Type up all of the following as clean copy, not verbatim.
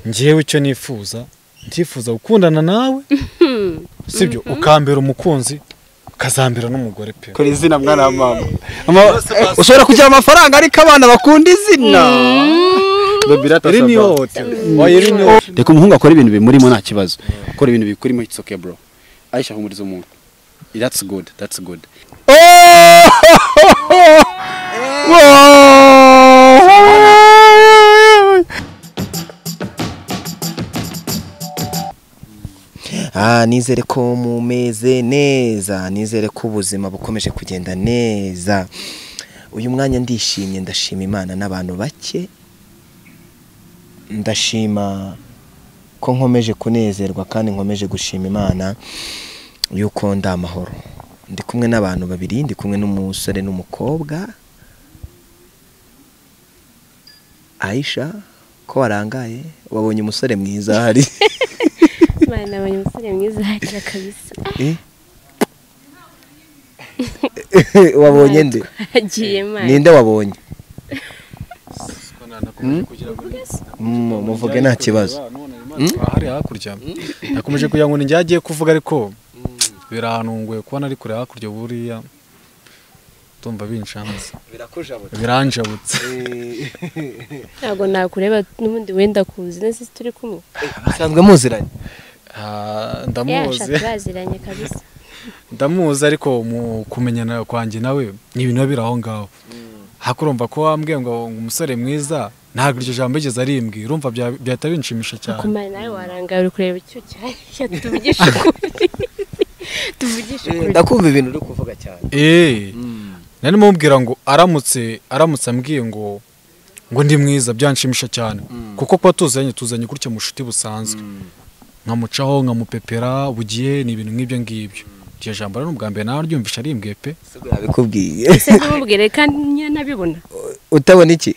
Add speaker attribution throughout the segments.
Speaker 1: ngewe icyo nifuza ntifuza gukundana nawe sibyo ukambera umukunzi ukazambera n'umugore pe
Speaker 2: kora izina mwana wa mama ushobora kugira amafaranga ariko abana bakunda izina
Speaker 1: iri ni hote
Speaker 2: reka umuhungu akora ibintu bimurimo nta kibazo akora ibintu bikurimo it's okay bro Aisha humuriza umuntu that's good
Speaker 3: nizere ko mumeze neza, nizere ko ubuzima bukomeje kugenda neza. Uyu mwanya ndishimye, ndashima Imana n'abantu bake, ndashima ko nkomeje kunezerwa kandi nkomeje gushima Imana yuko nda amahoro. Ndi kumwe n'abantu babiri, ndi kumwe n'umusore n'umukobwa. Aisha, ko warangaye wabonye umusore mwiza hari?
Speaker 4: Mana abonye umusore mwiza hari kabisa.
Speaker 3: Wabonye nde?
Speaker 4: Agiye Mana.
Speaker 3: Ninde wabonye? Muvuge nta kibazo.
Speaker 1: Hari hakurya. Nakomeje kugira ngo njye agiye kuvuga ariko birantunguye kubona ari kure hakurya buriya. Tumva binshanze. Biranjabutse.
Speaker 4: Ntabwo nakureba n'ubundi wenda kuzi nese turi kumwe.
Speaker 3: Musanzwe muziranye?
Speaker 1: Ndamuzi.
Speaker 4: Baziranye kabisa.
Speaker 1: Ndamuzi ariko mu kumenyana kwanjye nawe ni ibintu biraho ngaho. Hakurumva ko wambwiye ngo umusore mwiza ntabwo iryo jambo yigeze arimbwira urumva byahita binshimisha cyane.
Speaker 4: Kumana nawe warangaye uri kureba icyo cyane tuvugisha kuri. Tuvugisha kuri.
Speaker 3: Ndakumva ibintu uri kuvuga cyane.
Speaker 1: Nari mubwira ngo aramutse ambwiye ngo ndi mwiza byanshimisha cyane kuko kwa tuzanye kurya mu shuti busanzwe nkamucaho nkamupepera bugiye ni ibintu nk'ibyo ngibyo. Iryo jambo rero ubwa mbere nawe ryumvisha arimbwiye pe.
Speaker 3: Siko yabikubwiye.
Speaker 4: Ese kumubwire kandi nabibona.
Speaker 3: Utabona iki?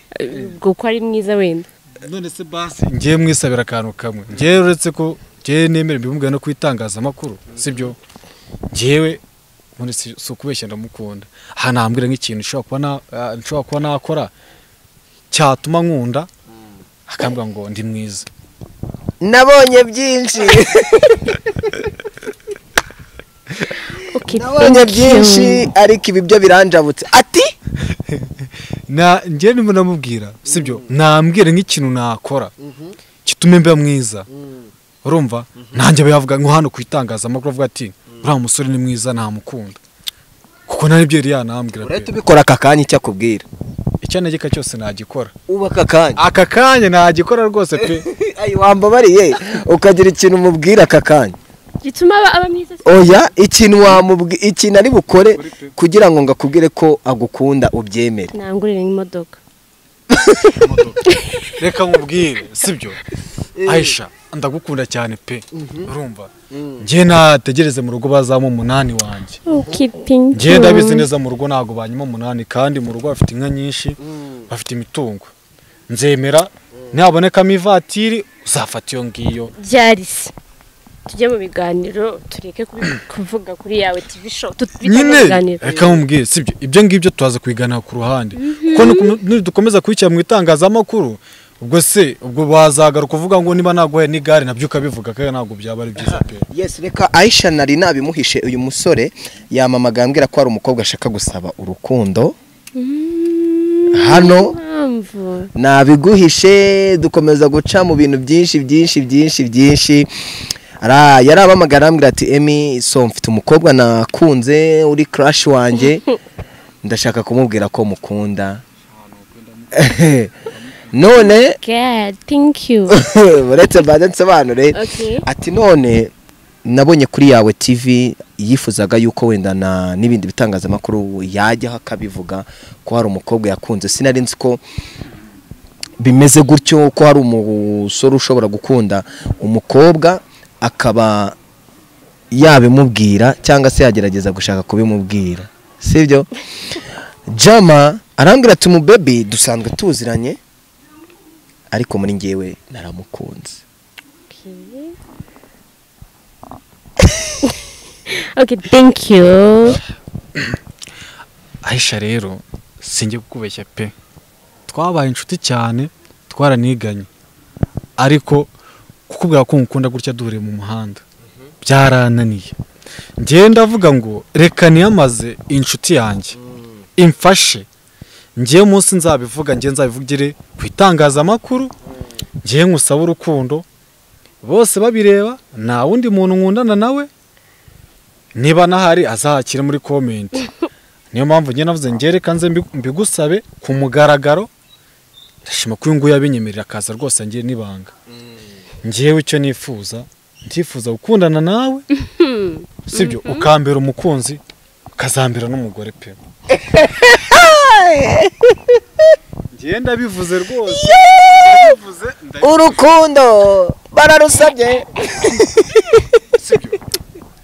Speaker 4: Kuko ari mwiza wenda.
Speaker 1: None se basi ngiye mwisabira akantu kamwe. Ngiye uretse ko ngiye nemere mbimubwira no kwitangaza amakuru sibyo. Ngiyewe muri so kubeshya ndamukunda. Hanambwira nk'ikintu nshobora kuba nakora cyatuma nkunda akambwa ngo ndi mwiza.
Speaker 3: Nabonye byinshi. Nabonye byinshi ariko ibi byo biranjabutse. Ati
Speaker 1: ngiye ndimo namubwira sibyo nambwira nk'ikintu nakora kitume mba mwiza urumva nanjye bayavuga ngo hano kwitangaza amakuru avuga ati uriya musore ni mwiza namukunda kuko nari byo yanambwira pe.
Speaker 3: Uretse ubikora akakanya icyo akubwira
Speaker 1: icyo negeka cyose nagikora
Speaker 3: ubaka
Speaker 1: akakanya nagikora rwose pe.
Speaker 3: Ayi wambabariye ukagira ikintu umubwira akakanya
Speaker 4: gituma aba mwiza.
Speaker 3: Oya ikintu wamubwira ikintu ari bukore kugira ngo ngakubwire ko agukunda ubyemere.
Speaker 4: Nangurire imodoka.
Speaker 1: Reka nkubwire sibyo Aisha ndagukunda cyane pe urumva ngiye nategereze mu rugo bazamo 8 wanjye. Ngiye ndabizi neza mu rugo nago banyuma 8 kandi mu rugo bafite inka nyinshi bafite imitungo nzemera nabonekamo ivatiri uzafata iyo ngiyo.
Speaker 4: Byarisi tujye mu biganiro tureke kuvuga kuri yawe TV show
Speaker 1: nyine reka nkubwire sibyo ibyo ngibyo tuzaza kwigana ku ruhande kuko dukomeza kwicira mu itangazamakuru ubwo bazagaruka kuvuga ngo niba naguhe n'igare nabyo ukabivuga kandi ntabwo byaba ari byiza pe.
Speaker 3: Yes reka Aisha nari nabimuhishe uyu musore yamamaga ambwira ko ari umukobwa ashaka gusaba urukundo hano nabiguhishe dukomeza guca mu bintu byinshi yarabamagara ambwira ati Emi so mfite umukobwa nakunze uri crush wanjye ndashaka kumubwira ko mukunda. None
Speaker 4: God thank you.
Speaker 3: Uretse badansobanure ati none nabonye kuri yawe TV yifuzaga yuko wenda n'ibindi bitangazamakuru yajya akabivuga ko hari umukobwa yakunze. Sinari nzi ko bimeze gutyo ko hari umusore ushobora gukunda umukobwa akaba yabimubwira cyangwa se yagerageza gushaka kubimubwira sibyo. Jama arambwira ati mu baby dusanzwe tuziranye ariko muri ngewe naramukunze.
Speaker 4: Okay thank you.
Speaker 1: Aisha rero sinjye kukubeshya pe twabaye inshuti cyane twaraniganye ariko kukubwira ko nkukunda gutya duhure mu muhanda byarananiye njye ndavuga ngo reka niyamaze inshuti yanjye imfashe njye munsi nzabivuga njye nzabivugire ku itangazamakuru njye nkusaba urukundo bose babireba nta wundi muntu nkundana nawe niba nahari azahakire muri comment niyo mpamvu njye navuze njye reka nze mbigusabe ku mugaragaro ndashima ko uyu nguyu yabinyemerera akaza rwose njye nibanga njyewe icyo nifuza ndifuza gukundana nawe sibyo ukambera umukunzi ukazambera n'umugore pe ngenda bivuze rwose
Speaker 3: urukundo bararusabye
Speaker 1: sibyo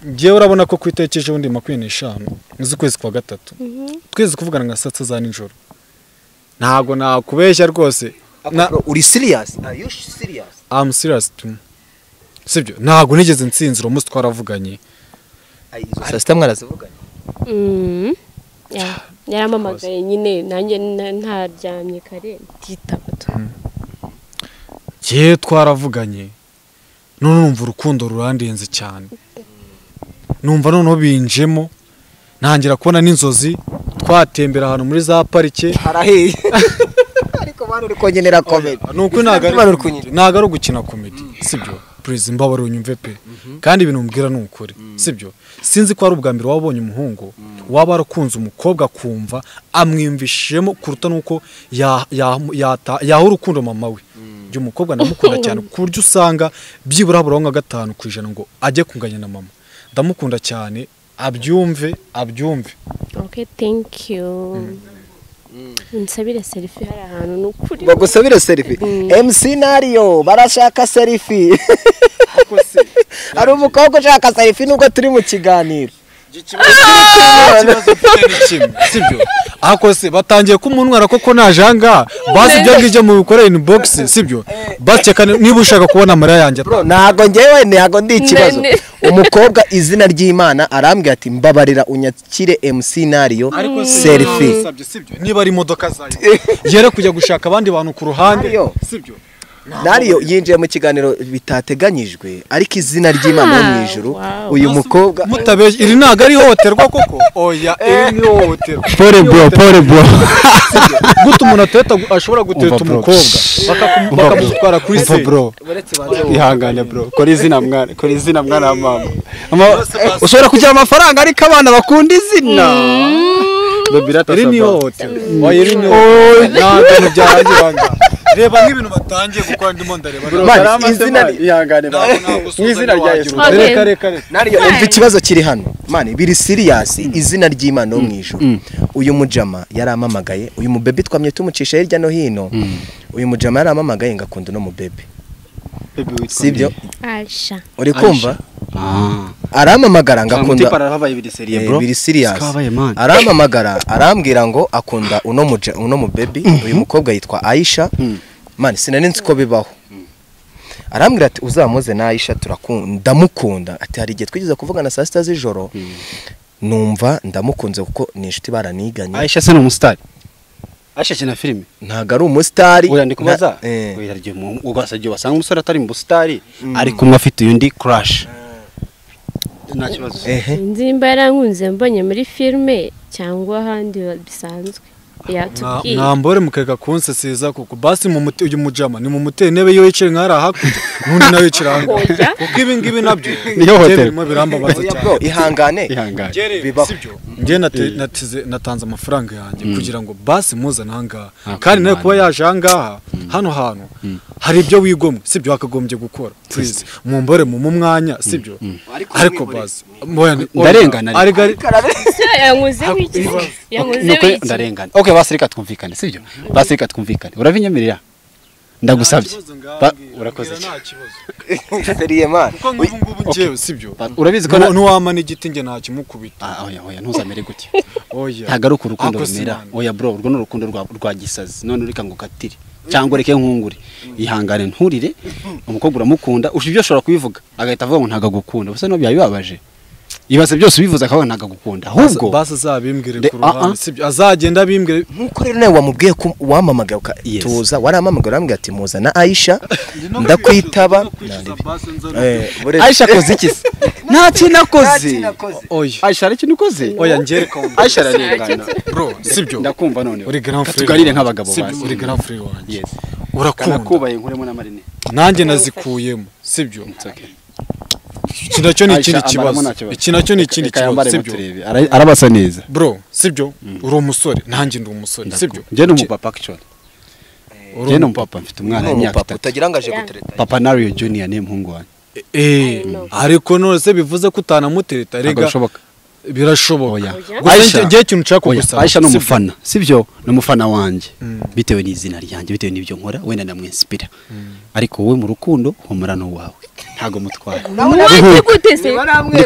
Speaker 1: njyewe urabona ko kwitekereje undi 25 z'ukwezi kwa gatatu twese kuvugana nka saa za nijoro ntago nakubeshya rwose
Speaker 3: uri serious are you serious
Speaker 1: I'm serious too sibyo ntago nigeze nsinzira umunsi twaravuganye
Speaker 3: saa sita mwarazivuganye
Speaker 4: yaramamagaye nyine nanjye ntaryamye kare titabato
Speaker 1: je twaravuganye none numva urukundo rurandenze cyane numva noneho binjemo ntangira kubona n'inzozi twatembera ahantu muri za parike
Speaker 3: harahiye ariko bano uri kongenera comedy
Speaker 1: nuko naga ari gukina comedy sibyo please mbabare unyumve pe kandi ibintu mbwira n'ukuri sibyo sinzi ko ari ubwa mbere wabonye umuhungu waba arakunze umukobwa kumva amwimvishemo kuruta nuko yaha urukundo mama we byo umukobwa ndamukunda cyane ku buryo usanga byibura habura nka 5% ngo ajye kunganya na mama ndamukunda cyane abyumve
Speaker 4: okay thank you nsabire selfie hari ahantu n'ukuri
Speaker 3: bagusabire selfie MC Nario barashaka selfie ari umukobwa ushaka selfie nubwo turi mu kiganiro
Speaker 1: sibyo akose batangiye ko umuntu koko najanga bazi byo ngije mu bikore inbox sibyo baceka niba ushaka kubona Maria yanjye
Speaker 3: bro nago ngewe ntago ndi ikibazo umukobwa izina ry'Imana arambwiye ati mbabarira unyakire MC Nario selfie
Speaker 1: sibyo niba ari imodoka zayo yere kujya gushaka abandi bantu ku ruhande sibyo
Speaker 3: Nario yinjiye mu kiganiro bitateganyijwe ariko izina ry'Imana yo mu ijuru uyu mukobwa
Speaker 1: mutabeje iri naga ari hohoterwa koko oya iri ni hohoterwa
Speaker 2: pore bro
Speaker 1: gutu umuntu ateta ashobora guteta umukobwa bakamutwara kuri se
Speaker 2: bro ihangane bro kora izina mwana mama ushobora kugira amafaranga ariko abana bakunda izina
Speaker 1: iri ni hohoterwa oya iri ni hohoterwa byaragiranga reba nk'ibintu batangiye gukora ndimo ndareba
Speaker 3: izina
Speaker 2: ihangane mu izina rya Yesu
Speaker 1: reka
Speaker 3: Nario umva ikibazo kiri hano mani biri serious izina ry'Imana yo mu ijuru uyu mujama yaramamagaye uyu mu baby twamye tumucisha hirya no hino uyu mujama yaramamagaye ngakunda no mu baby sibyo
Speaker 4: Aisha
Speaker 3: uri kumva aramamagara ngakunda
Speaker 2: biri
Speaker 3: serious aramamagara arambwira ngo akunda uno mu baby uyu mukobwa yitwa Aisha man sinanenzi ko bibaho arambwira ati uzamuze na Aisha ndamukunda ati hari igihe twigeze kuvugana saa 6 z'ijoro numva ndamukunze kuko ni inshuti baraniganye
Speaker 2: Aisha se no umustar Aisha kina filime
Speaker 3: ntago ari umustar
Speaker 2: oya ndikubaza oya rye ugasajye wasanga umusore atari mu bustari ariko umwe afite undi crush nta kibazo
Speaker 4: nzimba yarankunze mbonye muri filime cyangwa ahandi bisanzwe
Speaker 1: mwambore mukeka kunsesiza kuko basi mu muti uyu mujama ni mu muteye intebe yo yicire nkara hakurya nundi nawe yicira hango kuko ibi ngibi nabyo
Speaker 2: niyo hotel
Speaker 1: mo birambabaza cyane
Speaker 3: ihangane
Speaker 1: bibaho ngiye natanze amafaranga yanjye kugira ngo basi muzana hangaha kandi nawe kuba yaje hangaha hano hantu hari ibyo wigomwe sibyo wakagombye gukora please mumbore mu mwanya sibyo ariko basi
Speaker 2: ndarengana
Speaker 1: ariko
Speaker 4: yanguze wiki
Speaker 2: ndarengana okay basirika twumvikane sibyo basirika twumvikane uravinyemerera ndagusabye urakoze
Speaker 3: seriye man
Speaker 1: kuko ngubu ngiye sibyo
Speaker 2: urabizi ko
Speaker 1: nuwamana igiti nge nta kimukubita
Speaker 2: oya ntuzamere gutya
Speaker 1: oya
Speaker 2: ntagaruka urukundo rumera oya bro urwo no rukundo rwa gisazi none urika ngo katire cyangwa reke nkungure ihangane nturire umukobwa uramukunda ushibyo ashobora kubivuga agahita avuga ngo ntaga gukunda bose no byabibabaje ibase byose ubivuze akabona nagagukunda ahubwo
Speaker 1: basi azabimbwire ku ruhande sibyo azagenda abimbwire
Speaker 3: nkuko rero nawe wamubwiye ko wamamagaye tuza waramamagaye urambwira ati muza na Aisha ndakwitaba
Speaker 2: Aisha koze iki nta kintu akoze
Speaker 1: oya
Speaker 2: Aisha ari kintu ukoze
Speaker 1: oya ngereka
Speaker 2: Aisha ararengana
Speaker 1: bro sibyo
Speaker 2: ndakumva none
Speaker 1: uri grand frère
Speaker 2: tuganire nk'abagabo
Speaker 1: basi uri grand frère wanjye
Speaker 2: yes
Speaker 1: urakunda
Speaker 2: kubaye nkuremo na Marine
Speaker 1: nanjye nazikuyemo sibyo iki nacyo ni ikindi kibazo iki nacyo ni ikindi kibazo sibyo
Speaker 2: arabasa neza
Speaker 1: bro sibyo uri umusore nanjye ndi umusore sibyo
Speaker 2: njye n'umupapa actually njye n'umupapa mfite umwana w'imyaka 3
Speaker 3: utagira ngo aje gutereta
Speaker 2: Papa Nario Junior ni muhungu wanjye
Speaker 1: ariko none se bivuze ko utanamutereta rega birashoboka
Speaker 2: Aisha
Speaker 1: ngiye ikintu nshaka gusaba
Speaker 2: Aisha no mufana sibyo no mufana wanje bitewe n'izina ryanjye bitewe n'ibyo nkora wenda namwinspira ariko wowe mu rukundo humurano wawe ntago mutwara ndi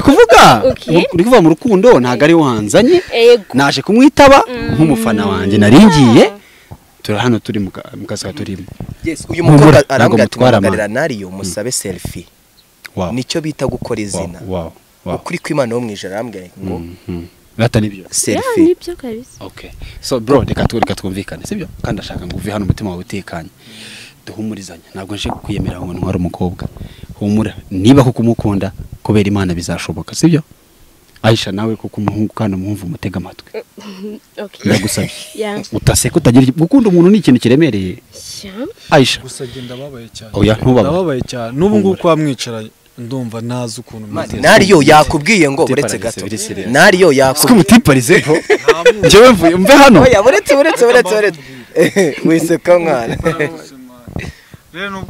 Speaker 2: kuvuga mu rukundo ntago ari wanzanye naje kumwitaba nk'umufana wanje naringiye turi hano turi mu kazi turimo
Speaker 3: uyu mukobwa arambwira Nario musabe selfie nicyo bita gukora izina ukuri kw'Imana wo mwijara arambwira ngo
Speaker 2: Rata nibyo
Speaker 3: selfie
Speaker 4: nibyo kabisa
Speaker 2: okay so bro reka twumvikane sibyo kandi ashaka ngo uve hano umutima wawe utekanye duhumurizanye ntabwo nje kwiyemera ngo ntware umukobwa humura niba kuko umukunda kubera Imana bizashoboka sibyo Aisha nawe kuko umuhungu kandi umwumva umutega amatwi
Speaker 4: okay
Speaker 2: ndagusabye utaseka utagira gukunda umuntu ni ikintu kiremereye Aisha
Speaker 1: gusagenda babaye cyane
Speaker 2: oya
Speaker 1: ntubabaye cyane n'ubu nguko wamwicaranye ndumva nazi ukuntu
Speaker 3: Nario yakubwiye ngo uretse gato Nario yakubwiye
Speaker 2: umutiparize ko jewe mve hano
Speaker 3: oya uretse wiseka mwana
Speaker 1: rero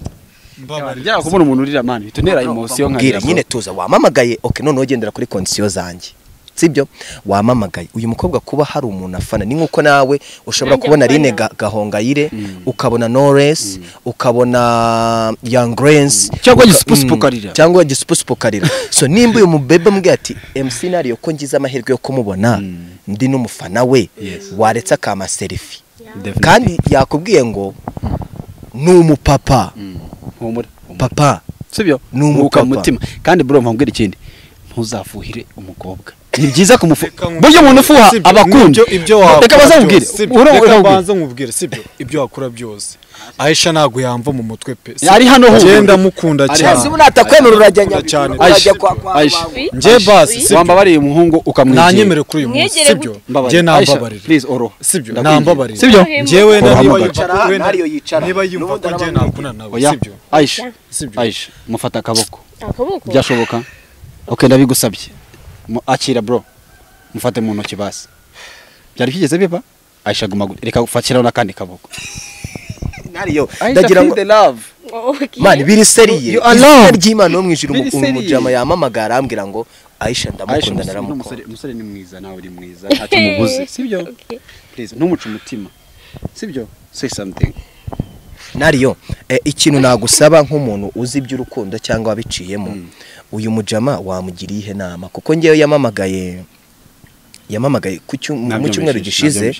Speaker 2: mbabara kubona umuntu urira mani bitonera emotion
Speaker 3: nka nyine tuza wamamagaye okay none ugendera kuri condition zanjye sibyo wamamagaye uyu mukobwa kuba hari umuntu afana ni nkuko nawe ushobora kubona Rine Gahongayire ukabona Knowless ukabona Young Grace cyangwa Gisupusipokarira so nimba uyu mubebe mbwe ati MC Nario ko ngize amahirwe yo kumubona ndi n'umufana we waretse akama selfie kandi yakubwiye ngo n'umupapa papa
Speaker 2: sibyo n'umuka mutima kandi bro mpambwira ikindi ntuzafuhire umukobwa ni byiza kumufuha buryo umuntu ufuha abakunda reka bazamubwire
Speaker 1: ubanza nkubwire sibyo ibyo wakora byose Aisha nago yamva mu mutwe pe
Speaker 2: ari hano
Speaker 1: genda mukunda cyane
Speaker 3: sibu natakwemera urajya
Speaker 2: Aisha
Speaker 3: Aisha
Speaker 1: nje basi
Speaker 2: wamba bari umuhungu ukamwegera
Speaker 1: nanyemere kuri uyu munsi sibyo je nambabarira
Speaker 2: please oro
Speaker 1: sibyo nambabarira
Speaker 2: sibyo
Speaker 1: njewe
Speaker 3: Nario yicara
Speaker 1: niba yumva ko nje nakuna nawe sibyo
Speaker 2: Aisha sibyo Aisha mufata akaboko byashoboka okay ndabigusabye akira bro mufate mu ntoki basi byari kigeze biba Aisha guma reka gufatira nakandi kaboko
Speaker 3: Nario ndagira ngo man biri seriye ry'Imana no mwijira umujama yamamagara ambwira ngo Aisha ndamukunda naramukunda
Speaker 2: umusore ni mwiza nawe uri mwiza ntacyo mubuze sibyo please ntumuca umutima sibyo say something
Speaker 3: Nario ikintu nagusaba nk'umuntu uzi iby'urukundo cyangwa wabiciyemo uyu mujama wamugiriye ihe nama kuko ngewe yamamagaye mu cyumweru gishize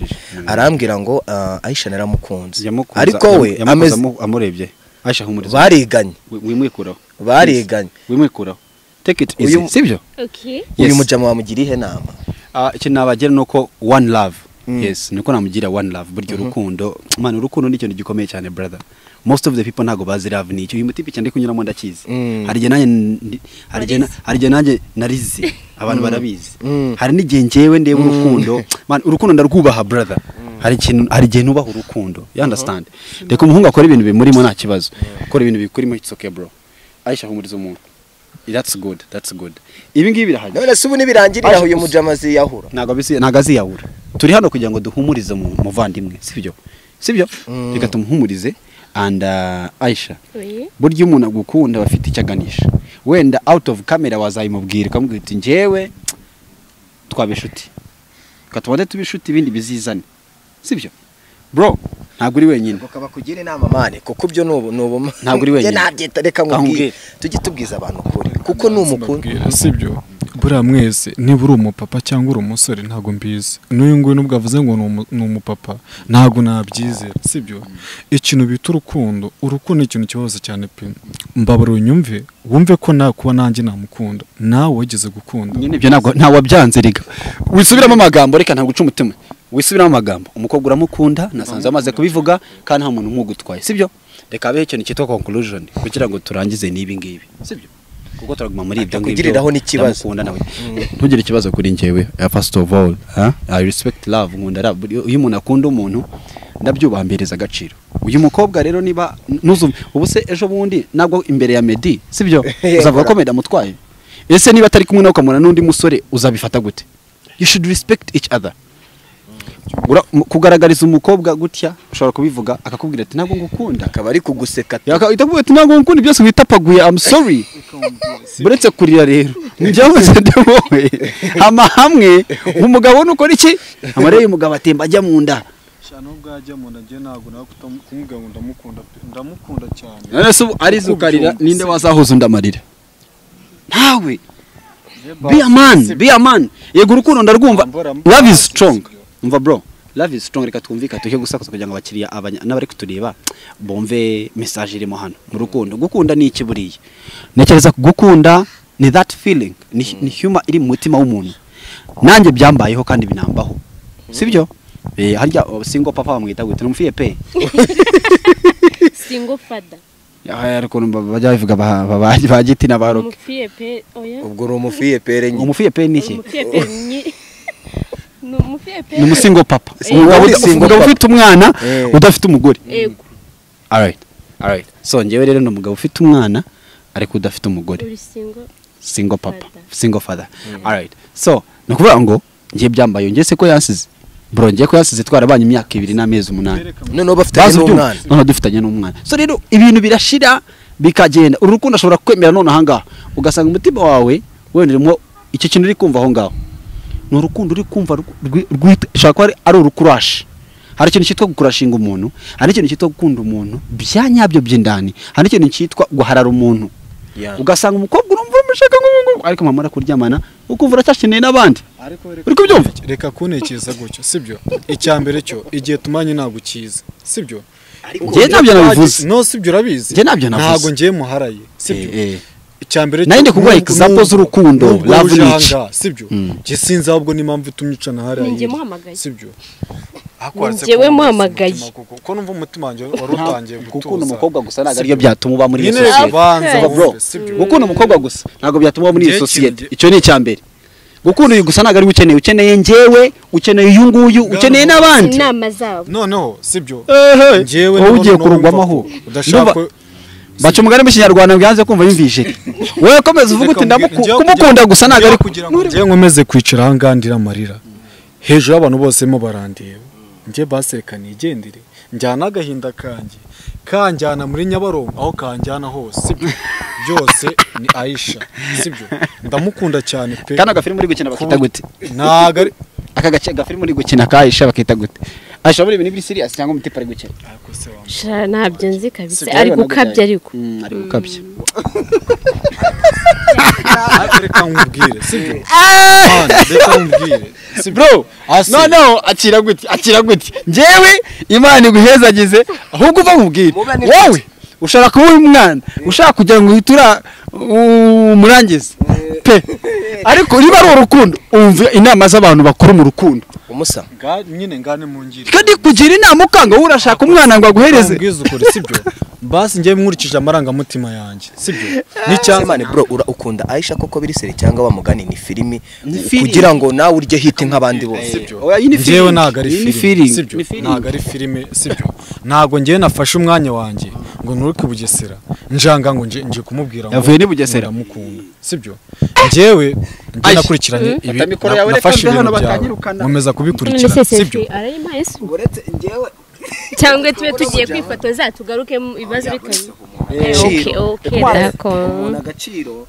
Speaker 3: arambwira ngo Aisha naramukunze ariko we
Speaker 2: amurebye Aisha humuriza
Speaker 3: bariganye
Speaker 2: wimwikuraho take it easy sibyo
Speaker 4: okay
Speaker 3: uyu mujama wamugiriye ihe nama
Speaker 2: ikintu nabagera nuko one love yes niko namugira one love buryo urukundo man urukundo ni kintu gikomeye cyane brother most of the people ntago bazi love ni icyo uyu mutipe cyane kunyuramo ndakizi harije nanjye narizi abantu barabizi hari n'igihe ngewe ndeba urukundo man urukundo ndarwubaha brother hari igihe nubaha urukundo you understand reka umuhungu akora ibintu bimurimo nta kibazo akora ibintu bikurimo it's okay bro Aisha humuriza umuntu that's good ibi ngibi birahagije
Speaker 3: none se ubu nibirangirira uyu mujama ziyahura
Speaker 2: ntago aziyahura turi hano kugira ngo duhumurize mu muvandimwe sibyo reka tumuhumurize and Aisha buryo umuntu agukunda bafite icyaganisha wenda out of camera wazayimubwira kamubwira ati njewe twabishuti katubade tubishuti ibindi bizizane sibyo bro ntabwo uri wenyine
Speaker 3: ukaba kugira inama mane kuko byo nubu
Speaker 2: ntabwo uri wenyine
Speaker 3: nabyita reka nkubwire tujye tubwiza abantu kuri kuko numukunda
Speaker 1: sibyo buriya mwese niba uri umupapa cyangwa uri umusore ntabwo mbizi n'uyu nguyu nubwo avuze ngo ni umupapa ntabwo nabyizera sibyo ikintu bita urukundo ni ikintu kibazo cyane pe mbabara unyumve wumve ko kuba nanjye namukunda nawe wageze gukunda
Speaker 2: nyine ibyo ntabwo wabyanze rega wisubiramo amagambo reka ntabwo uca umutima wisubiramo amagambo umukobwa uramukunda nasanze amaze kubivuga kandi nta muntu nk'ugutwaye sibyo reka abeho ikintu cyitwa conclusion kugira ngo turangize n'ibi ngibi sibyo kuko turaguma muri ibyo ngibyo
Speaker 3: kugiriraho n'ikibazo
Speaker 2: nawe ntugire ikibazo kuri njyewe first of all I respect love nkunda love iyo umuntu akunda umuntu ndabyubahambiriza agaciro uyu mukobwa rero niba ubu se ejo bundi nabwo imbere ya Meddy sibyo uzavuga ko Meddy amutwaye ese niba atari kumwe nawe ukamubona n'undi musore uzabifata gute you should respect each other kugaragariza umukobwa gutya ushobora kubivuga akakubwira ati ntabwo ngukunda
Speaker 3: akaba ari kuguseka
Speaker 2: itavuga ati ntabwo ngukunda byose witapaguye I'm sorry buretse kurira rero njyavuze wowe hamwe umugabo nukora iki amareye umugabo atemba ajya mu nda
Speaker 1: nubwo ajya mu nda ngiye ntabwo nawe kumubwira ngo ndamukunda cyane
Speaker 2: none se arizo ukarira ninde wazahuza undamarira ntawe be a man yego urukundo ndarwumva love is strong umva bro love is strong reka twumvika tuhe gusakuza kugira ngo abakiriya n'abari kutureba bomve message irimo hano mu rukundo gukunda ni iki buriye nekereza gukunda ni that feeling ni humor iri mu mutima w'umuntu nanjye byambayeho kandi binambaho sibyo harya single papa bamwita gute numfiye pe
Speaker 4: single father
Speaker 2: ariko bajya bivuga bagiti n'abaroke
Speaker 4: umufiye pe oya
Speaker 3: ubwo uri umufiye pe renye
Speaker 2: umufiye pe ni iki
Speaker 4: umufiye pe
Speaker 2: ni umusingo papa umugabo ufite umwana udafite umugore
Speaker 4: yego
Speaker 2: alright so njyewe rero ni umugabo ufite umwana ariko udafite umugore
Speaker 4: uri
Speaker 2: single papa single father alright so nukuvuga ngo ngiye byambaye ngese ko yansize bro ngiye ko yansize twarabanye imyaka 2 n'amezi 8
Speaker 3: none bafitanye n'umwana
Speaker 2: none dufitanye n'umwana so rero ibintu birashira bikagenda urukundo ashobora kwemera none ahangaha ugasanga umutima wawe wenderemo icyo kintu uri kumva aho ngaho ni urukundo uri kumva shaka ari urukurashi hari ikintu cyitwa gukurashinga umuntu hari ikintu cyitwa gukunda umuntu byanyabyo by'indani hari ikintu cyitwa guharara umuntu ugasanga umukobwa urumva umushaka ngo ariko mamara kuryamana ukumva uracyashineye n'abandi uri kubyumva
Speaker 1: reka kuntekereza gutyo sibyo icyambere cyo igihe tumanye ntabwo kiza sibyo
Speaker 2: ngiye ntabyo nabivuze
Speaker 1: no sibyo urabizi
Speaker 2: ngiye ntabyo navuze
Speaker 1: ntabwo ngiye muharaye sibyo icyambere
Speaker 2: cyo ninde kuguha example z'urukundo love niche
Speaker 1: sibyo ngiye sinzi ahubwo n'impamvu tumyicana haraye
Speaker 4: ngiye muhamagaye
Speaker 1: sibyo
Speaker 4: njyewe muhamagaye
Speaker 1: kuko numva umutima wanjye warutangiye gutuza
Speaker 2: gukunda umukobwa gusa ntabwo ariyo byatuma uba muri iyo
Speaker 1: sosiyete
Speaker 2: sosiyete gukunda umukobwa gusa ntabwo byatuma uba muri iyo sosiyete icyo ni icyambere gukunda uyu gusa ntabwo ari ukeneye njyewe ukeneye uyu nguyu ukeneye n'abandi
Speaker 4: inama zabo
Speaker 1: noneho sibyo
Speaker 2: njyewe wowe ugiye kurungwamaho baca umugani mu kinyarwanda byanze kumva yumvije wowe komeza uvuga uti kumukunda gusa ntabwo ari
Speaker 1: kugira ngo njye nkomeze kwicara aha ngaha ndira amarira hejuru y'abantu bose mo barandeba njye baseka nigendere njyana agahinda kanjye kanjyana muri Nyabarongo aho kanjyana hose sibyo byose ni Aisha sibyo ndamukunda cyane pe
Speaker 2: kana gafiri muri gukina bakita gute
Speaker 1: ntago ari
Speaker 2: aka gace gafiri muri gukina ka Aisha bakita gute Aisha muri ibintu biri serious cyangwa umutipa ari gukina
Speaker 4: ntabyo nzi kabisa ari gukabya ariko
Speaker 2: ari gukabya
Speaker 1: reka nkubwire sibyo reka nkubwire
Speaker 2: bro no akira gute njyewe Imana iguhezagize ahubwo uva nkubwire wowe ushaka kuba umwana ushaka kugira ngo uhitura umurangize pe ariko niba ari urukundo umva inama z'abantu bakuru mu rukundo
Speaker 3: umusa
Speaker 1: nyine ngane mu ngiri
Speaker 2: kandi kugira inama ukanga wowe urashaka umwana ngo aguhereze
Speaker 1: mbwiza ukuri sibyo basi njye nkurikije amarangamutima yanjye sibyo
Speaker 3: n'icyamane bro ukunda Aisha koko biri seri cyangwa bamugani ni filimi kugira ngo nawe urye hite nk'abandi bose
Speaker 1: njyewe ntago ari filimi sibyo ntago ari filimi sibyo ntago njyewe nafashe umwanya wanjye ngo nuruke Bugesera njanga ngo nje kumubwira ngo
Speaker 2: yavuye ni Bugesera
Speaker 1: mukunda sibyo njyewe njye nakurikiranye ibi nafashe ibintu byawe nkomeza kubikurikira sibyo
Speaker 3: uretse njyewe
Speaker 4: cyangwa tube tugiye kwifotoza tugaruke ibibazo bitari okay d'accord
Speaker 3: agaciro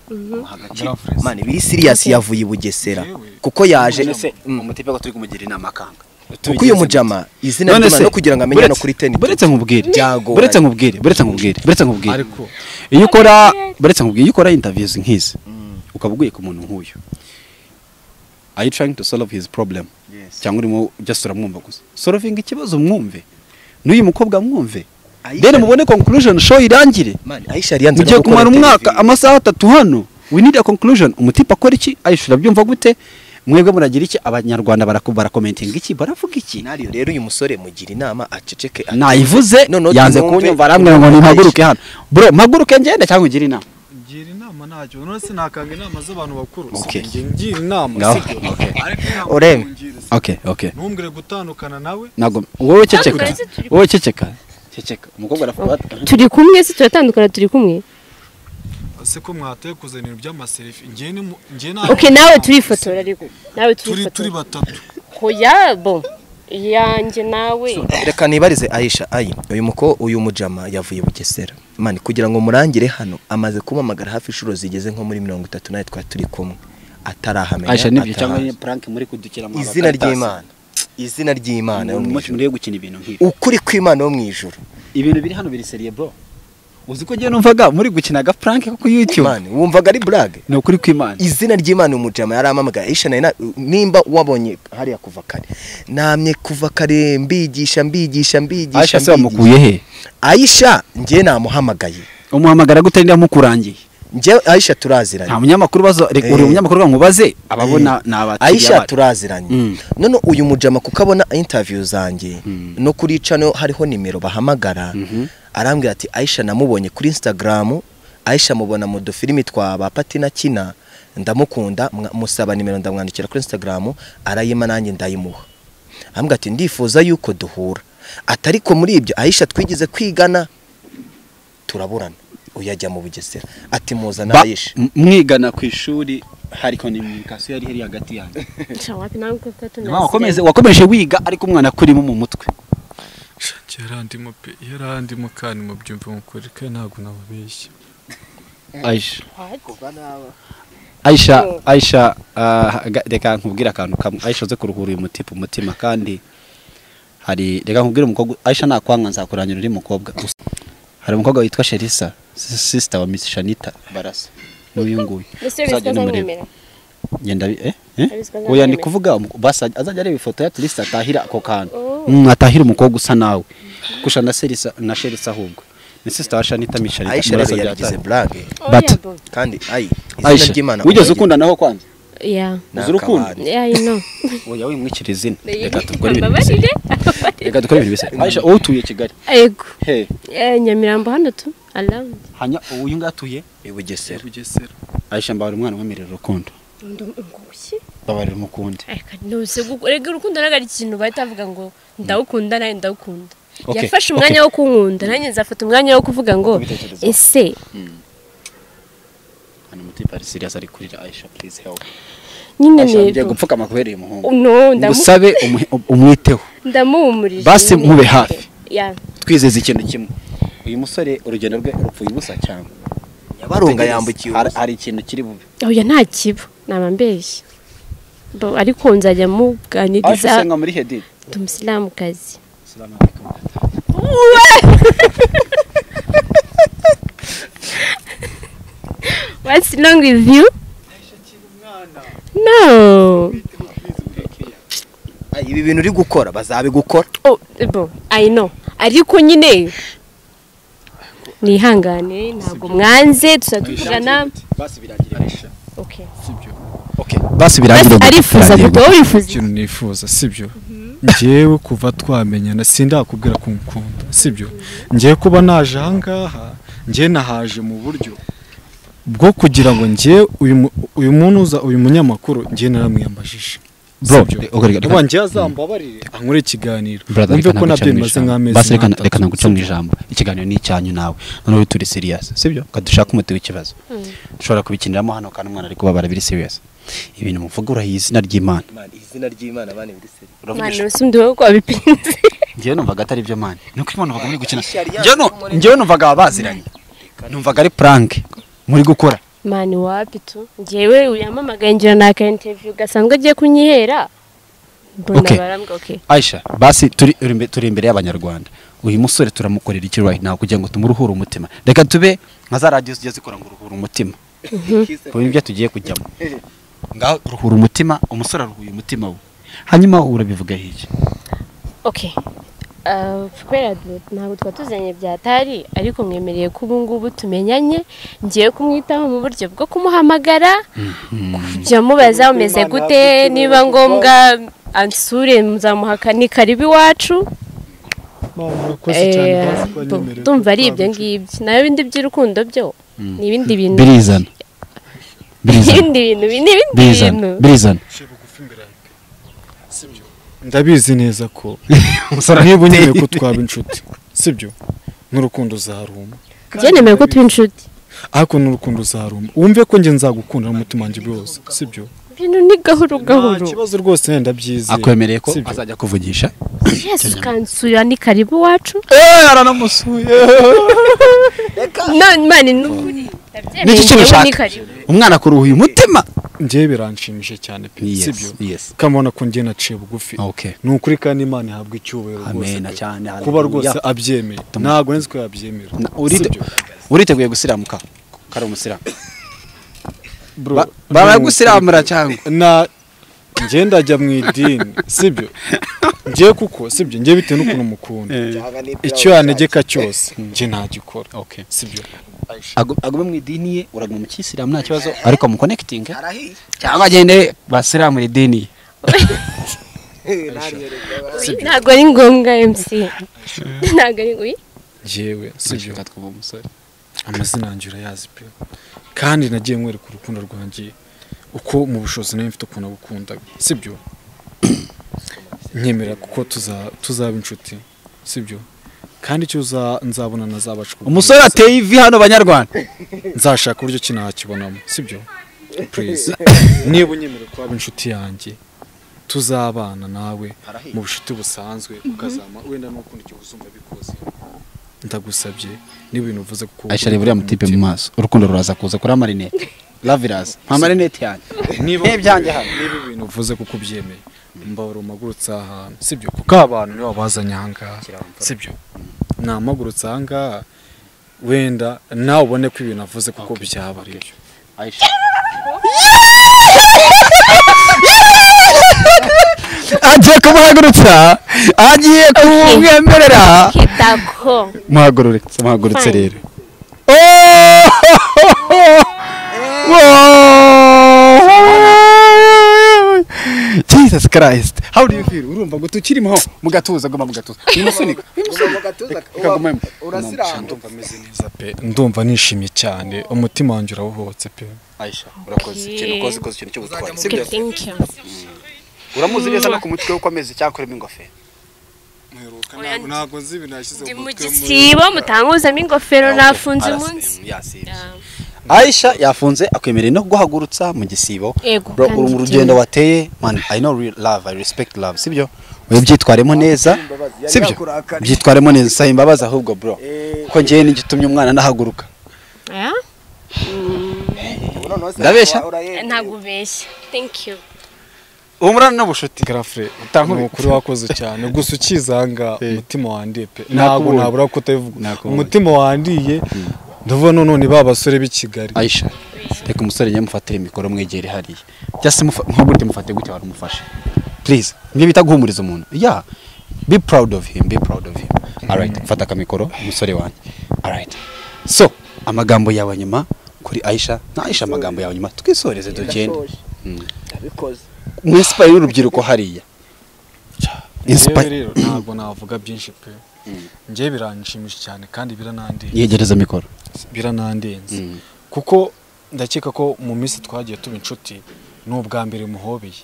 Speaker 3: mani biri serious yavuye Bugesera kuko yaje
Speaker 2: umutipe ko turi kumugira inama kanga
Speaker 3: kuko uyu mujama izina ry'Imana no kugira ngo amenye no kuri 10
Speaker 2: buretse nkubwire ariko iyo ukora interviews nk'izi ukaba uguye ku muntu nk'uyu are you trying to solve his problem cyangwa urimo just uramwumva gusa solving ikibazo mwumve n'uyu mukobwa mwumve then mubone conclusion show irangire
Speaker 3: man Aisha ariyanze
Speaker 2: mugiye kumara umwaka amasaha 3 hano we need a conclusion umutipa akora iki Aisha urabyumva gute mwebwe muragira iki abanyarwanda barakubara commenting iki baravuga iki
Speaker 3: nariyo rero uyu musore mugira inama aceceke
Speaker 2: nayivuze yanze kunyumva aramwe ngo nimpaguruke hano bro mpaguruke ngende cyangwa ugira inama
Speaker 1: ngira inama ntacyo none sinakanga inama z'abantu bakuru
Speaker 2: Okay.
Speaker 1: ngira inama
Speaker 3: Orem.
Speaker 2: Okay
Speaker 1: ntumbwire gutandukana nawe
Speaker 2: nago wowe ceceka umukobwa arafuka
Speaker 4: turi kumwe se turatandukana turi kumwe
Speaker 1: ase ko mwateye kuzanira by'amaselfie ngiye na
Speaker 4: okay nawe turifotora ariko nawe
Speaker 1: turi batatu
Speaker 4: hoya bo yanjye nawe
Speaker 3: reka nibarize Aisha uyu mujama yavuye Bugesera man kugira ngo murangire hano amaze kumamagara hafi inshuro zigeze nko muri 30 nawe twa turi kumwe atarahamenya
Speaker 2: Aisha nibyo cyangwa ni prank muri kudukira mu
Speaker 3: izina ry'Imana yo
Speaker 2: muri gukina ibintu nk'ibi
Speaker 3: ukuri kw'Imana yo mwijuru
Speaker 2: ibintu biri hano biri serious bro uzi ko giye numvaga muri gukina ga prank ko ku YouTube
Speaker 3: man wumvaga ari brag
Speaker 2: no kuri kw'Imana
Speaker 3: izina ry'Imana umujama yaramamagara Aisha na nimba wabonye hariya kuva kare namye kuva kare mbigisha
Speaker 2: Aisha se wamukuye he
Speaker 3: Aisha ngiye namuhamagaye
Speaker 2: umuhamagara gute ndi amukurangiye
Speaker 3: nje Aisha turaziranye
Speaker 2: nta munyamakuru bazo uri umunyamakuru nkubaze ababona nabati
Speaker 3: Aisha turaziranye none uyu mujama kukabona interview zanjye no kuri channel hariho nimero bahamagara arambwira ati Aisha namubonye kuri Instagram Aisha mubona mu dufilimi twa Patina kina ndamukunda musaba nimero ndamwandikira kuri Instagram arayima nanjye ndayimuha ambwira ati ndifuza yuko duhura atariko muri ibyo Aisha twigize kwigana turaburana uyajya mu Bugesera ati muzana Aisha
Speaker 2: mwigana ku ishuri hari communication yari heri hagati yanyu
Speaker 4: chawapi nanko katuna
Speaker 2: wakomeje wiga ariko umwana kurimo mu mutwe
Speaker 1: yarandimo kandi mu byumva mukuri kandi ntago nababeshya
Speaker 2: Aisha reka nkubwira akantu kamwe Aisha ze kuruhura uyu umutima kandi hari reka nkubwira umukobwa Aisha nakwanga nzakuranyira uri mukobwa hari umukobwa witwa Sherisa sister wa Miss Shanita Barasa n'uyu nguyu uzagenda muri ngenda oya ndi kuvuga basa azajya areba ifoto ya Trista atahira ako kantu atahira umukobwa usa nawe kusha na Sherisa ahubwo ni sister wa Shanita Miss Shanita
Speaker 3: Aisha rero yagize brag
Speaker 2: but
Speaker 3: kandi
Speaker 2: Aisha wigeze ukunda naho kwanza
Speaker 3: uzurukundo
Speaker 4: I know
Speaker 2: oya wimwikira izina reka dukore ibintu bisa Aisha utuye Kigali
Speaker 4: yego Nyamirambo hano tu around
Speaker 2: hanya uyu ngatuye
Speaker 3: Bugesera
Speaker 2: Aisha mbara umwana wemerera urukundo babarira umukunde
Speaker 4: nose rega urukundo nagari ikintu bahita bavuga ngo ndawukunda naye ndawukunda yafashe umwanya wo kunkunda nanjye nzafata umwanya wo kuvuga ngo ese
Speaker 2: hano mutipa serious ari kuri Aisha please help
Speaker 4: nyine
Speaker 2: ngiye gupfuka makubereye umuhungu
Speaker 4: no
Speaker 2: ndamusabe umwiteho
Speaker 4: ndamuhumurije
Speaker 2: basi mube hafi
Speaker 4: ya
Speaker 2: twizeze ikintu kimwe uyu musore urugendo rwe rupfuye ubusa cyangwa
Speaker 3: Nyabaronga yambukiye
Speaker 2: hari ikintu kiri bube
Speaker 4: oya nta kibo namambeshye ariko nzajya muganiriza
Speaker 2: Aisha senga muri hedi
Speaker 4: tumusilamu kazi
Speaker 2: Assalamu alaikum
Speaker 4: What's wrong with you? No.
Speaker 3: ibi bintu uri gukora bazabigukora
Speaker 4: I know ariko nyine nihangane ntabwo mwanze tuzadukirana
Speaker 2: basi biragira Aisha
Speaker 4: okay
Speaker 1: sibyo
Speaker 2: basi biragira
Speaker 4: arifuza gutora
Speaker 1: ikintu nifuza sibyo ngewe kuva twamenyana sindakubwira kumukunda sibyo ngiye kuba naje ahangaha ngiye nahaje mu buryo bwo kugira ngo ngiye uyu muntu uza uyu munyamakuru ngiye naramwiyambajije
Speaker 2: bro
Speaker 1: uba ngiye azambabarire ankore ikiganiro umve ko nabyo bimaze nk'amezi
Speaker 2: basi reka naguca mu ijambo ikiganiro ni icyanyu nawe noneho turi serious sibyo kadushaka umuti w'ikibazo ushobora kubikiniramo hano kandi umwana ari kubabara biri serious ibintu muvuga urahiye izina ry'Imana
Speaker 3: bane biri serious
Speaker 4: mwana usundiwe ko abipinze
Speaker 2: ngiye numvaga atari byo mani nuko imana bavuga muri gukina ngiye numvaga baziranye numvaga ari prank muri gukora
Speaker 4: mani wapi tu ngewe uyamamagaye ngira naka interview gasanzwe agiye kunyihera mbona barambwa
Speaker 2: Aisha basi turi imbere y'abanyarwanda uyu musore turamukorera iki right now kugira ngo tumuruhure umutima reka tube nka za radio zijye zikora ngo uruhure umutima kuko ibyo tugiye kujyamo ngaho ruhura umutima umusore aruhuye umutima we hanyuma urabivuga iki
Speaker 4: okay kubera ntabwo twatuzanye byatari ariko mwemereye ko ubu ngubu tumenyanye ngiye kumwitaho mu buryo bwo kumuhamagara kujya mubaza umeze gute niba ngombwa ansure muzamuhaka ni karibu iwacu ndumva ari ibyo ngibyo nayo bindi by'urukundo byo ni ibindi bintu
Speaker 2: birizana birizana
Speaker 1: ndabizi neza ko niba unyemeye ko twaba inshuti sibyo n'urukundo uzaruma
Speaker 4: njye nemeye ko tuba inshuti
Speaker 1: ariko n'urukundo uzaruma wumve ko njye nzagukunda n'umutima wanjye wose sibyo
Speaker 4: ibintu ni gahoro gahoro
Speaker 1: nta kibazo rwose wenda byize
Speaker 2: akwemereye ko azajya kuvugisha
Speaker 4: yesu kansura ni karibu iwacu
Speaker 2: aranamusuye
Speaker 4: none mani n'ukuri
Speaker 2: n'iki kintu ushaka umwana kuruhuye umutima
Speaker 1: njyewe biranshimishe cyane pe sibyo kamubona ko njye naciye bugufi
Speaker 2: okay
Speaker 1: ni ukuri kandi Imana ihabwa icyubahiro rwose kuba rwose abyemeye ntabwo nzi ko yabyemera
Speaker 2: uriteguye gusiramuka kari umusiramu baragusiramura cyangwa
Speaker 1: njye ndajya mu idini sibyo njye kuko sibyo njye bitewe n'ukuntu mukunda icyo yanegeka cyose njye ntagikora sibyo
Speaker 2: agume mu idini ye uraguma mu kisilamu nta kibazo ariko mu connecting cyangwa agende basiramura idini
Speaker 4: ntabwo ari ngombwa MC ntabwo ari uyi
Speaker 1: jewe sibyo katwa umusore amazina yanjye urayazi pe kandi nagiye mwereka urukundo rwanjye uko mu bushobozi nayo mfite ukuntu agukunda sibyo nkemera kuko tuzaba inshuti sibyo kandi icyo nzabona nazabacu
Speaker 2: umusore ateye ivi hano banyarwanda
Speaker 1: nzashaka uburyo kinakibonamo sibyo please niba unyemera ko aba inshuti yanjye tuzabana nawe mu bushuti busanzwe ukazama wenda n'ukundi igihe uzumva bikoze ndagusabye niba ibintu uvuze kuko
Speaker 2: Aisha reba uriya mutipe mu maso urukundo ruraza kuza kuri amarinete Laviras nta marinete yanjye niba byanjye hano
Speaker 1: niba ibintu uvuze kuko ubyemeye mbabura umagurutse ahantu sibyo kuko abantu nibo bazanye ahangaha sibyo namagurutse ahangaha wenda nawe ubone ko ibintu avuze kuko byaba ari byo
Speaker 2: Aisha agiye kumuhagurutsa agiye kumwemerera
Speaker 4: kitako
Speaker 2: muhagurutse rero Jesus Christ how do you feel urumva ngo tukirimo mu gatuza goma mu gatuza imusunika
Speaker 1: ndumva nishimye cyane umutima wanjye urawuhotse pe
Speaker 2: Aisha urakoze ikintu cyo gutwara sibyo uramuzi neza no ku mutwe uko ameze cyakoremo ingofero
Speaker 1: ntabwo nzi ibintu yashyize
Speaker 4: mu gisibo mutanguzamo ingofero nafunze umunsi
Speaker 2: Aisha yafunze akwemereye no guhagurutsa mu gisibo bro uru rugendo wateye man I know real love I respect love sibyo we byitwaremo neza sibyo byitwaremo neza saye imbabaza ahubwo bro ko ngiye nigitumye umwana nahaguruka ndabeshya
Speaker 4: ntabwo ubeshya thank you
Speaker 2: umurana n'ubushuti
Speaker 1: grafre ukuri wakoze cyane gusa ukizanga umutima wandiye pe ntabwo nabura ko utabivuga umutima wandiye ndavuga none babasore b'i Kigali
Speaker 2: Aisha reka umusore nyamufatire mikoro mwegere hariya just nko gute mufate gute warumufashe please ngiye bita guhumuriza umuntu be proud of him alright fata kamikoro umusore wanjye alright so amagambo yawe nyuma kuri Aisha na Aisha amagambo yawe nyuma twisoreze dogende
Speaker 3: abikoze
Speaker 2: mwinspire y'urubyiruko hariya
Speaker 1: rero ntabwo navuga byinshi pe ngiye biranshimisha cyane kandi biranandenze
Speaker 2: yegereza mikoro
Speaker 1: biranandenze kuko ndakeka ko mu minsi twagiye tuba inshuti n'ubwa mbere muhobeye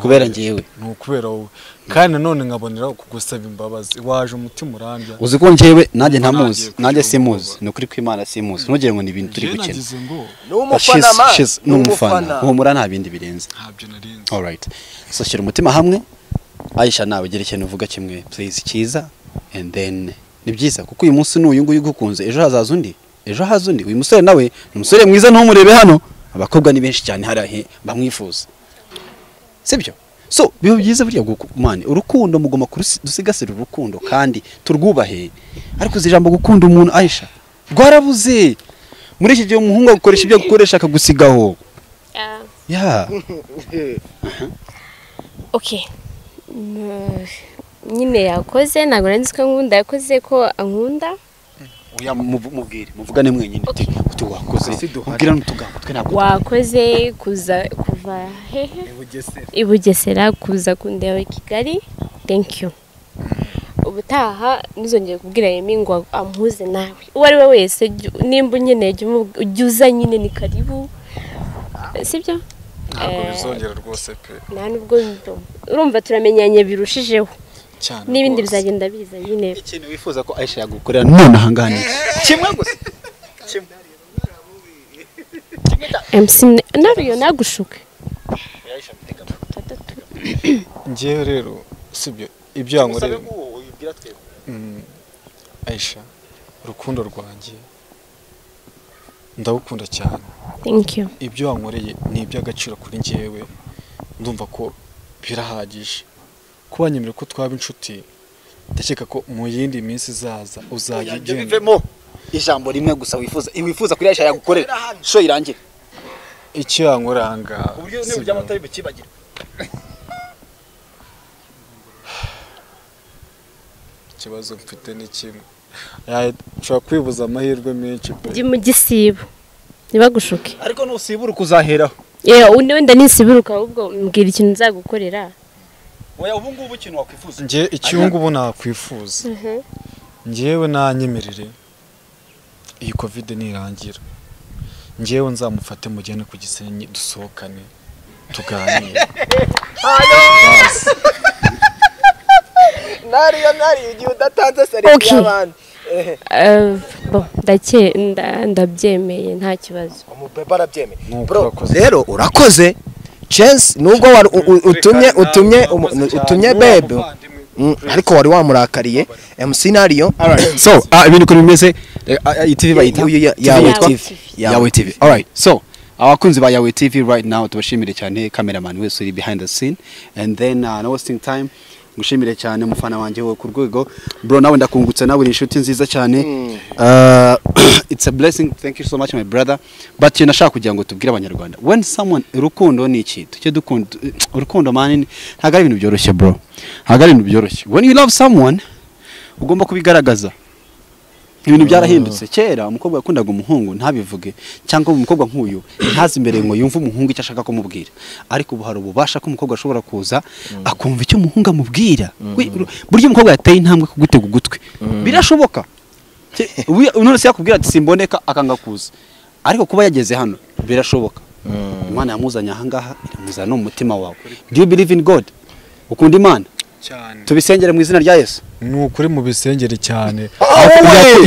Speaker 2: kubera ngewe
Speaker 1: n'ukubera wowe kandi nanone nkabonera kugusaba imbabazi waje umutima urambya
Speaker 2: uzi ko ngewe nanjye ntamuzi nanjye simuzi ni ukuri kw'Imana simuzi ntugire ngo ni ibintu turi gukina n'umufana uhumura nta bindi birenze alright so shyira umutima hamwe Aisha nawe gira ikintu uvuga kimwe please cyiza and then ni byiza kuko uyu munsi n'uyu nguyu gukunze ejo hazaza undi uyu musore nawe ni umusore mwiza ntumurebe hano abakobwa ni benshi cyane harahe bamwifuza sibyo so biho byiza burya man urukundo mugoma dusigasira urukundo kandi turwubahe ariko zijambo gukunda umuntu Aisha rwarabuze muri iki gihe umuhungu akoresha ibyo gukoresha akagusigaho Yeah.
Speaker 4: okay nyine yakoze ntabwo nari nzi ko nkunda yakoze ko ankunda
Speaker 2: Oya mubwire muvugane mwenyine uti wakoze ubwira n'utugambo twe ntabwo
Speaker 4: wakoze kuva hehe i Bugesera kuza kundeba i Kigali thank you ubutaha nizongeye kubwira Yemi ngo ampuze nawe uwo ari we wese nimba unyeneye ujya uza nyine ni karibu sibyo
Speaker 1: ntabwo bizongera rwose pe
Speaker 4: nta nubwo urumva turamenyanye birushijeho
Speaker 1: cyane
Speaker 4: n'ibindi bizagenda biza nyine
Speaker 2: ikintu wifuza ko Aisha yagukorera none ahangane kimwe gusa
Speaker 4: MC nariyo nagushuke
Speaker 1: ngewe rero sibyo ibyo yankorera Aisha urukundo rwanjye ndagukunda cyane
Speaker 4: thank you
Speaker 1: ibyo wankoreye ni iby'agaciro kuri njyewe ndumva ko birahagije kuba nyemerera ko twaba inshuti ndakeka ko mu yindi minsi izaza uzajya ugenda
Speaker 2: bivemo ijambo rimwe gusa wifuza kuri Aisha yagukorera sho irangira
Speaker 1: icyo yankoranga
Speaker 2: uburyo ni burya amatari bukibagira
Speaker 1: ikibazo mfite ni kimwe ushobora kwibuza amahirwe menshi pe
Speaker 4: ndi mu gisibo ntibagushuke
Speaker 2: ariko nusibura kuzaheraho
Speaker 4: wenda nisiburuka ahubwo mbwira ikintu nzagukorera
Speaker 2: oya ubu ngubu ikintu wakwifuza
Speaker 1: nge icyungu ubu nakwifuza ngewe nanyemerere iyi covid nirangira ngewe nzamufate mujyane ku Gisenyi dusohokane tuganire
Speaker 3: nariyo igihe udatanze serivisi y'abandi
Speaker 4: ndabyemeye nta kibazo
Speaker 3: umubebe arabyemeye rero urakoze chance nubwo utumye bebe ariko wari wamurakariye MC Nariyo
Speaker 2: so ibintu ko bimeze TV bayita Yawe TV alright so abakunzi ba Yawe TV right now tubashimire cyane cameraman wese uri behind the scene and then no wasting time ngushimire cyane mufana wanje wo ku rwego bro nawe ndakungutse nawe ni inshuti nziza cyane it's a blessing thank you so much my brother but nashaka kugira ngo tubwire abanyarwanda when someone urukundo ni iki tuke dukunda urukundo man ntago ari ibintu byoroshye bro ntago ari ibintu byoroshye when you love someone ugomba kubigaragaza ibintu byarahindutse kera umukobwa yakundaga umuhungu ntabivuge cyangwa umukobwa nk'uyu ntazi imbere ngo yumve umuhungu icyo ashaka kumubwira ariko ubu hari ububasha ko umukobwa ashobora kuza akumva icyo umuhungu amubwira buryo umukobwa yateye intambwe kugutega ugutwi birashoboka none se yakubwira ati simboneka akanga kuza ariko kuba yageze hano birashoboka Imana yamuzanye aha ngaha iramuzana no mu mutima wawe do you believe in God ukunda Imana
Speaker 1: cyane
Speaker 2: tubisengere mu izina rya Yesu
Speaker 1: ni ukuri mu bisengere cyane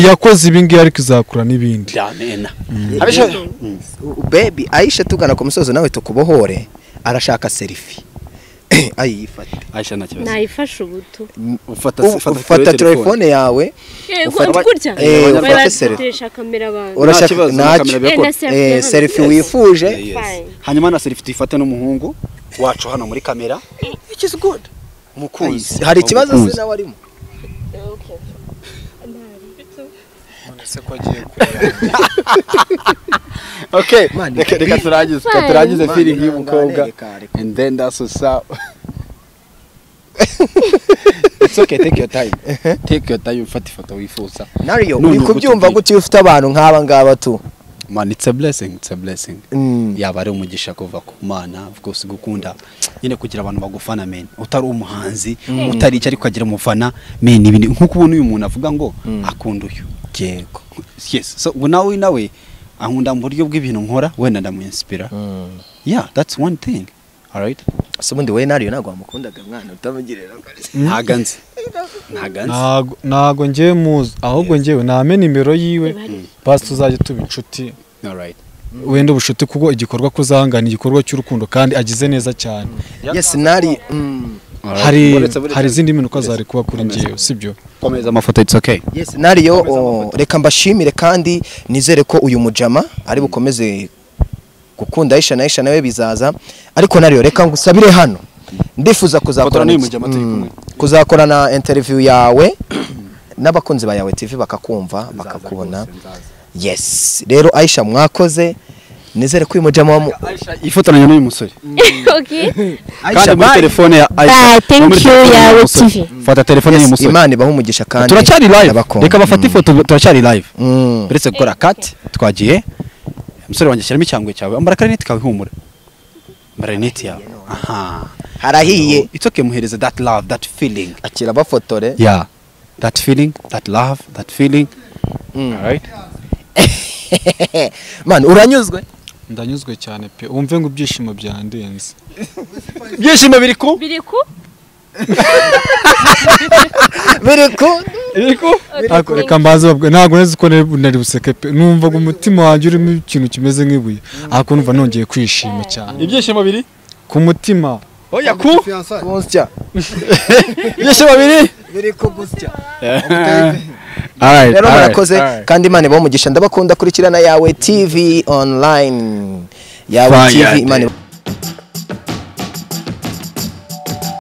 Speaker 1: yakoze ibingiye ariko izakura n'ibindi
Speaker 2: amena
Speaker 3: baby Aisha tugana ku musozo nawe tukubohore arashaka selfie ayifate
Speaker 2: Aisha nakibazo
Speaker 4: nayifashe ubuto
Speaker 3: ufata telefone yawe
Speaker 4: ufata selfie kamera abantu
Speaker 3: urashaka selfie wifuje
Speaker 2: hanyuma na selfie tuyifate n'umuhungu wacu hano muri kamera which is good mukunzi
Speaker 3: hari ikibazo se nawe arimo
Speaker 1: se ko agiye kureba
Speaker 2: okay reka turagize feeling y'umukobwa and then that's what's up it's okay take your time ufata ifoto wifuza
Speaker 3: Nariyo uri kubyumva gute ufite abantu nk'aba ngaba tu
Speaker 2: man it's a blessing yaba ari umugisha kuva ku Mana of course gukunda nyine kugira abantu bagufana men utari umuhanzi utari icyo ariko agira umufana men ibindi nkuko ubona uyu muntu avuga ngo akunda uyu
Speaker 3: yego
Speaker 2: yes so nawe ankunda mu buryo bw'ibintu nkora wenda ndamuinspira yeah that's one thing all right
Speaker 3: so bundi we Nariyo nagwa mukundaga mwana utamugirira
Speaker 2: ntaganze
Speaker 1: nago ngiye muzi ahubwo ngiye name nimero yiwe basi tuzajye tuba inshuti
Speaker 2: all right
Speaker 1: wenda ubushuti kuko igikorwa kuzahangana igikorwa cy'urukundo kandi agize neza cyane
Speaker 3: yes Nari
Speaker 1: hari izindi minuko zari kuba kuri ngiye sibyo
Speaker 2: komeza amafoto it's okay
Speaker 3: yes Nariyo reka mbashimire kandi nizere ko uyu mujama ari bukomeze gukunda Aisha nawe bizaza ariko Nariyo reka ngusabire hano ndifuza kuzakorana interview yawe n'abakunzi ba Yawe TV bakakumva bakakubona yes rero Aisha mwakoze nizere ko uyu mujama wa
Speaker 2: ifotoranya n'uyu musore
Speaker 4: Okay.
Speaker 2: kandi muri telefone ya
Speaker 4: Bye, thank you yawe TV.
Speaker 2: fata telefone y'uyu musore
Speaker 3: Imana ibaha umugisha kandi
Speaker 2: turacyari live
Speaker 3: ndabakunda.
Speaker 2: reka bafate ifoto turacyari live
Speaker 3: Mm.
Speaker 2: uretse gukora cut twagiye umusore wanjye shyiramo icyangwe cyawe ambara karinete kawe humura ambara rinete yawe aha
Speaker 3: harahiye
Speaker 2: it's okay muhereze that love that feeling
Speaker 3: akira bafotore
Speaker 2: yeah that feeling that love that feeling alright
Speaker 3: man uranyuzwe
Speaker 1: ndanyuzwe cyane pe wumve ngo ibyishimo byandenze
Speaker 2: ibyishimo biri ku
Speaker 4: Biri ku?
Speaker 3: biri ku
Speaker 1: reka mbaze babwe ntabwo nzi ko nari buseke pe numva ngo umutima wanjye urimo ikintu kimeze nk'ibuye ariko numva nongeye kwishima cyane
Speaker 2: ibyishimo biri
Speaker 1: ku mutima
Speaker 2: oya ku
Speaker 3: gusya
Speaker 2: ibyishimo
Speaker 3: biri ku gusya
Speaker 2: alright
Speaker 3: rero murakoze kandi Imana ibaha umugisha ndabakunda kurikirana yawe TV online yawe
Speaker 2: Fire
Speaker 3: TV Imana